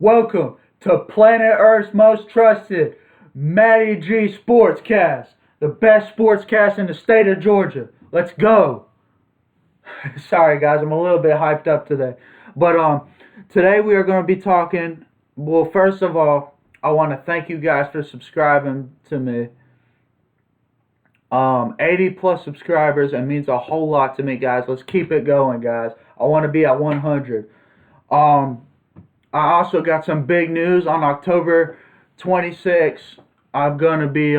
Welcome to Planet Earth's most trusted Matty G Sportscast, the best sportscast in the state of Georgia. Let's go. Sorry guys, I'm a little bit hyped up today. But today we are going to be talking, well, first of all, I want to thank you guys for subscribing to me. 80 plus subscribers, it means a whole lot to me, guys. Let's keep it going, guys. I want to be at 100. Um I also got some big news on October 26th. I'm gonna be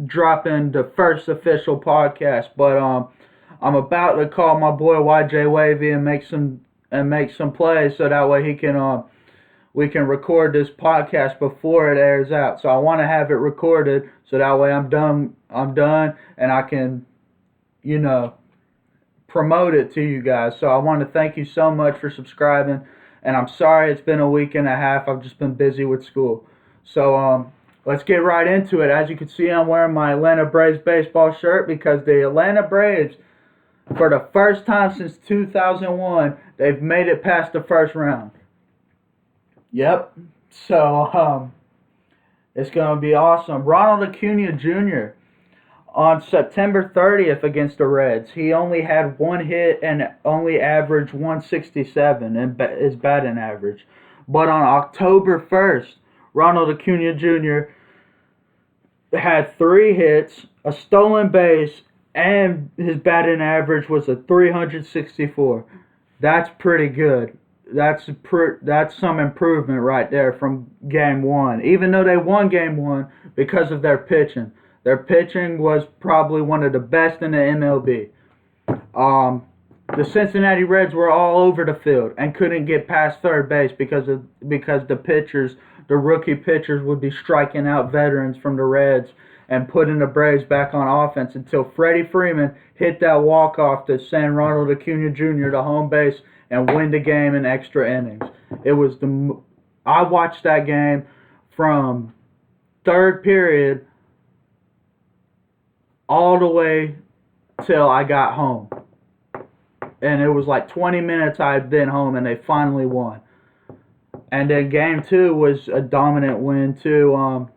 dropping the first official podcast, but I'm about to call my boy YJ Wavy and make some plays so that way he can we can record this podcast before it airs out. So I want to have it recorded so that way I'm done and I can, you know, promote it to you guys. So I want to thank you so much for subscribing. And I'm sorry it's been a week and a half. I've just been busy with school. So let's get right into it. As you can see, I'm wearing my Atlanta Braves baseball shirt because the Atlanta Braves, for the first time since 2001, they've made it past the first round. Yep. So it's going to be awesome. Ronald Acuna Jr. on September 30th against the Reds, he only had one hit and only averaged 167 in his batting average. But on October 1st, Ronald Acuna Jr. had 3 hits, a stolen base, and his batting average was a 364. That's pretty good. That's some improvement right there from game one. Even though they won game one because of their pitching. Their pitching was probably one of the best in the MLB. The Cincinnati Reds were all over the field and couldn't get past third base because the rookie pitchers would be striking out veterans from the Reds and putting the Braves back on offense until Freddie Freeman hit that walk-off to send Ronald Acuna Jr. to home base and win the game in extra innings. I watched that game from third period all the way till I got home. And it was like 20 minutes I had been home and they finally won. And then game two was a dominant win too.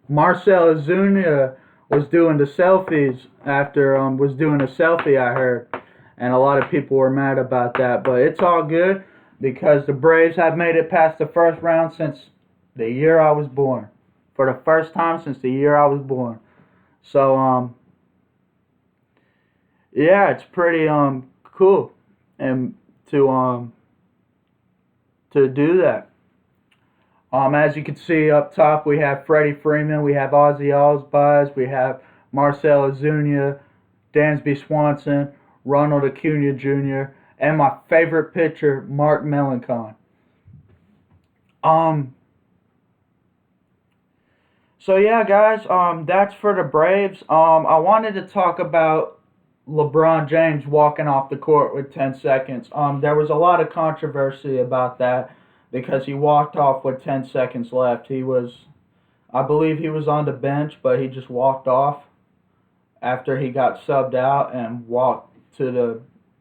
Marcell Ozuna was doing the selfies was doing a selfie, I heard. And a lot of people were mad about that. But it's all good because the Braves have made it past the first round since the year I was born. For the first time since the year I was born. So yeah, it's pretty cool and to do that. As you can see up top, we have Freddie Freeman, we have Ozzy Albies, we have Marcell Ozuna, Dansby Swanson, Ronald Acuna Jr., and my favorite pitcher, Mark Melancon. So yeah, guys, that's for the Braves. I wanted to talk about LeBron James walking off the court with 10 seconds. There was a lot of controversy about that because he walked off with 10 seconds left. I believe he was on the bench, but he just walked off after he got subbed out and walked to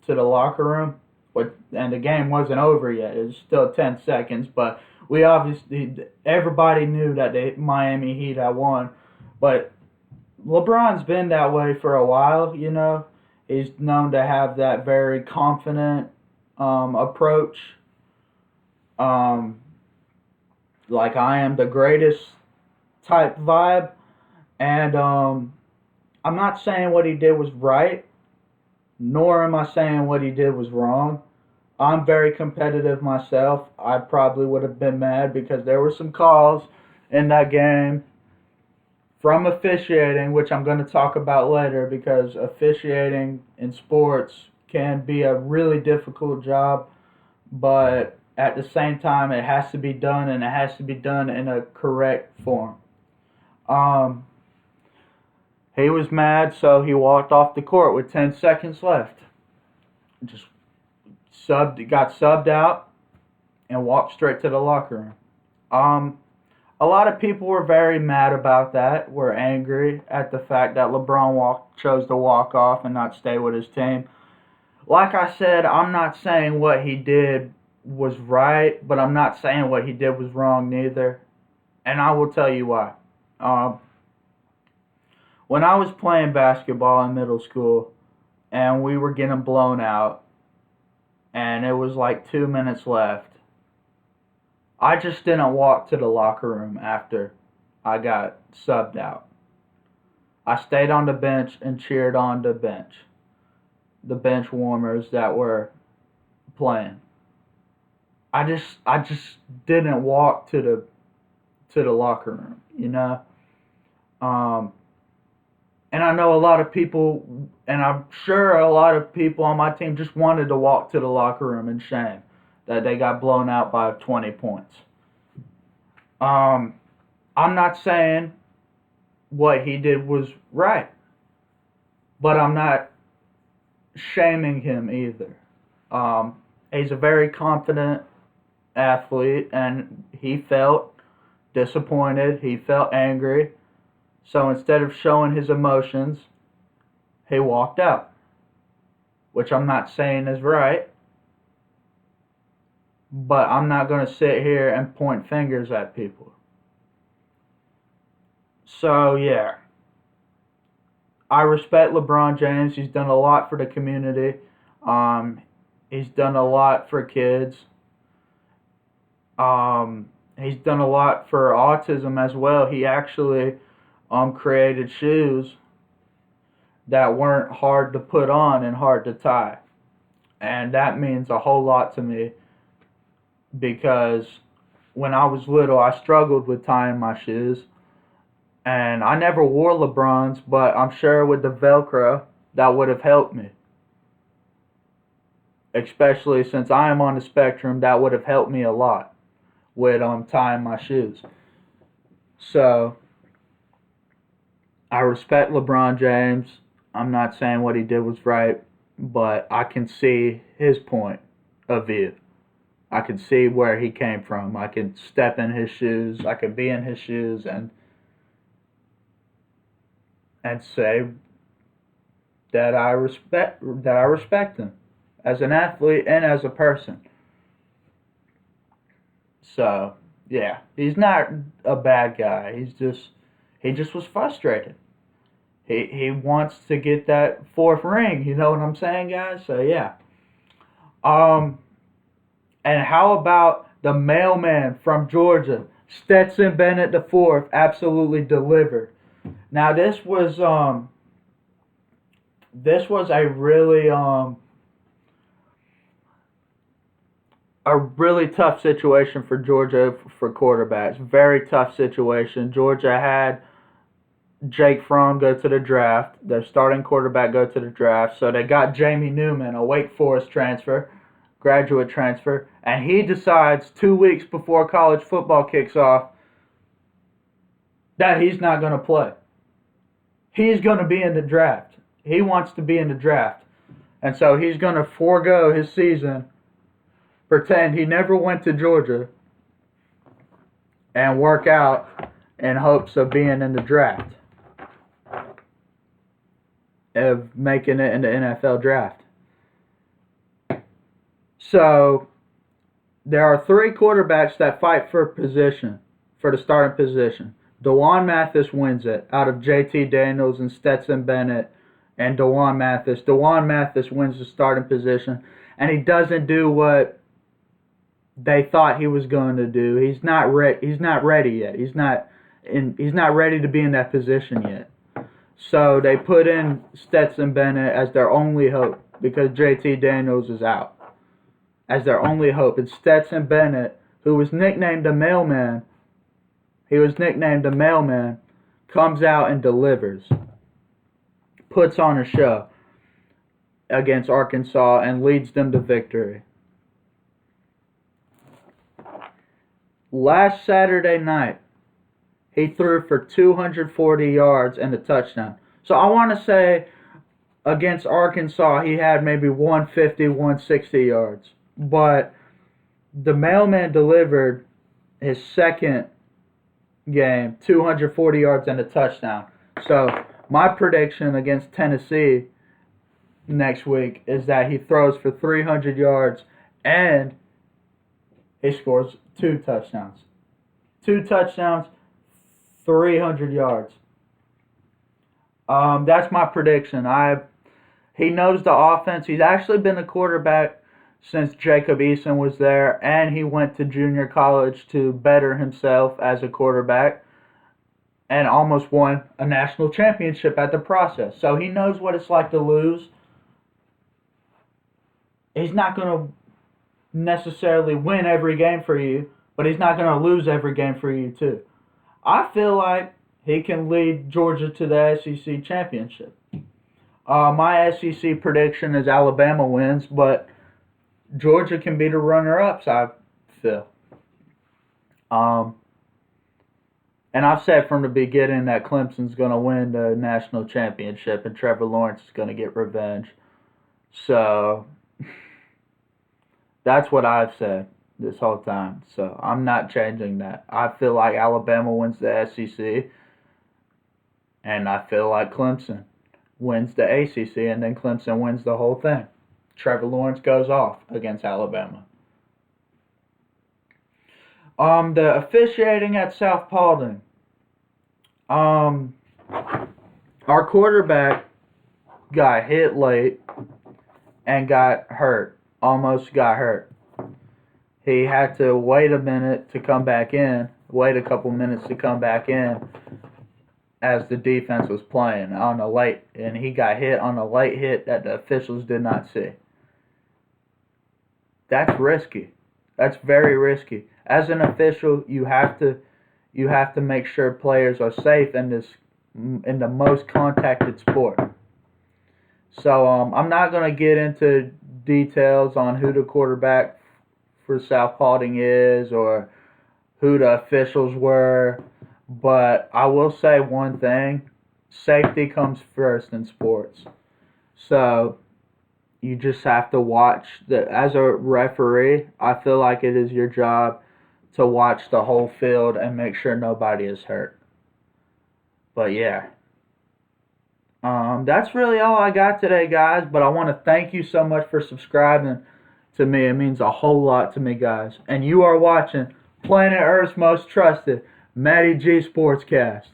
the locker room. And the game wasn't over yet. It was still 10 seconds, but everybody knew that the Miami Heat had won. But LeBron's been that way for a while, you know. He's known to have that very confident approach. Like I am the greatest type vibe. And I'm not saying what he did was right, nor am I saying what he did was wrong. I'm very competitive myself. I probably would have been mad because there were some calls in that game from officiating, which I'm going to talk about later because officiating in sports can be a really difficult job, but at the same time it has to be done and it has to be done in a correct form. He was mad, so he walked off the court with 10 seconds left. Just got subbed out and walked straight to the locker room. A lot of people were very mad about that, were angry at the fact that LeBron chose to walk off and not stay with his team. Like I said, I'm not saying what he did was right, but I'm not saying what he did was wrong neither. And I will tell you why. Um, when I was playing basketball in middle school and we were getting blown out and it was like 2 minutes left, I just didn't walk to the locker room after I got subbed out. I stayed on the bench and cheered on the bench warmers that were playing. I just didn't walk to the locker room, you know. Um, and I know a lot of people, and I'm sure a lot of people on my team just wanted to walk to the locker room in shame that they got blown out by 20 points. Um, I'm not saying what he did was right, but I'm not shaming him either. He's a very confident athlete, and he felt disappointed. He felt angry. So instead of showing his emotions, he walked out, which I'm not saying is right, but I'm not going to sit here and point fingers at people. So, yeah, I respect LeBron James. He's done a lot for the community. Um, he's done a lot for kids. He's done a lot for autism as well. He actually created shoes that weren't hard to put on and hard to tie. And that means a whole lot to me because when I was little, I struggled with tying my shoes. And I never wore LeBrons, but I'm sure with the Velcro, that would have helped me. Especially since I am on the spectrum, that would have helped me a lot with tying my shoes. So, I respect LeBron James. I'm not saying what he did was right, but I can see his point of view. I can see where he came from. I can step in his shoes. I can be in his shoes and say that I respect him as an athlete and as a person. So, yeah, he's not a bad guy. He just was frustrated. He wants to get that fourth ring. You know what I'm saying, guys? So yeah. Um, and how about the mailman from Georgia, Stetson Bennett the fourth, absolutely delivered. Now this was a really tough situation for Georgia for quarterbacks. Very tough situation. Georgia had Jake Fromm go to the draft. Their starting quarterback go to the draft. So they got Jamie Newman, a Wake Forest transfer, graduate transfer, and he decides 2 weeks before college football kicks off that he's not going to play. He's going to be in the draft. He wants to be in the draft. And so he's going to forego his season, pretend he never went to Georgia, and work out in hopes of being in the draft, of making it in the NFL draft. So there are three quarterbacks that fight for position, for the starting position. DeJuan Mathis wins it out of JT Daniels and Stetson Bennett and DeJuan Mathis. DeJuan Mathis wins the starting position, and he doesn't do what they thought he was going to do. He's not ready yet. He's not ready to be in that position yet. So they put in Stetson Bennett as their only hope because JT Daniels is out. As their only hope. And Stetson Bennett, who was nicknamed the Mailman, comes out and delivers. Puts on a show against Arkansas and leads them to victory. Last Saturday night, he threw for 240 yards and a touchdown. So I want to say against Arkansas, he had maybe 150, 160 yards. But the Mailman delivered his second game, 240 yards and a touchdown. So my prediction against Tennessee next week is that he throws for 300 yards and he scores 2 touchdowns. 2 touchdowns, 300 yards. That's my prediction. He knows the offense. He's actually been a quarterback since Jacob Eason was there, and he went to junior college to better himself as a quarterback and almost won a national championship at the process. So he knows what it's like to lose. He's not going to necessarily win every game for you, but he's not going to lose every game for you too. I feel like he can lead Georgia to the SEC championship. My SEC prediction is Alabama wins, but Georgia can be the runner-ups, I feel. And I've said from the beginning that Clemson's going to win the national championship and Trevor Lawrence is going to get revenge. So that's what I've said this whole time. So I'm not changing that. I feel like Alabama wins the SEC, and I feel like Clemson wins the ACC, and then Clemson wins the whole thing. Trevor Lawrence goes off against Alabama. The officiating at South Paulding. Our quarterback got hit late and got hurt. Almost got hurt. He had to wait a minute to come back in. Wait a couple minutes to come back in as the defense was playing on a late, and he got hit on a late hit that the officials did not see. That's risky. That's very risky. As an official, you have to make sure players are safe in the most contacted sport. So I'm not going to get into details on who the quarterback for South Paulding is or who the officials were, but I will say one thing: safety comes first in sports. So you just have to watch. As a referee, I feel like it is your job to watch the whole field and make sure nobody is hurt. But yeah. That's really all I got today, guys. But I want to thank you so much for subscribing to me. It means a whole lot to me, guys. And you are watching Planet Earth's most trusted Matty G Sportscast.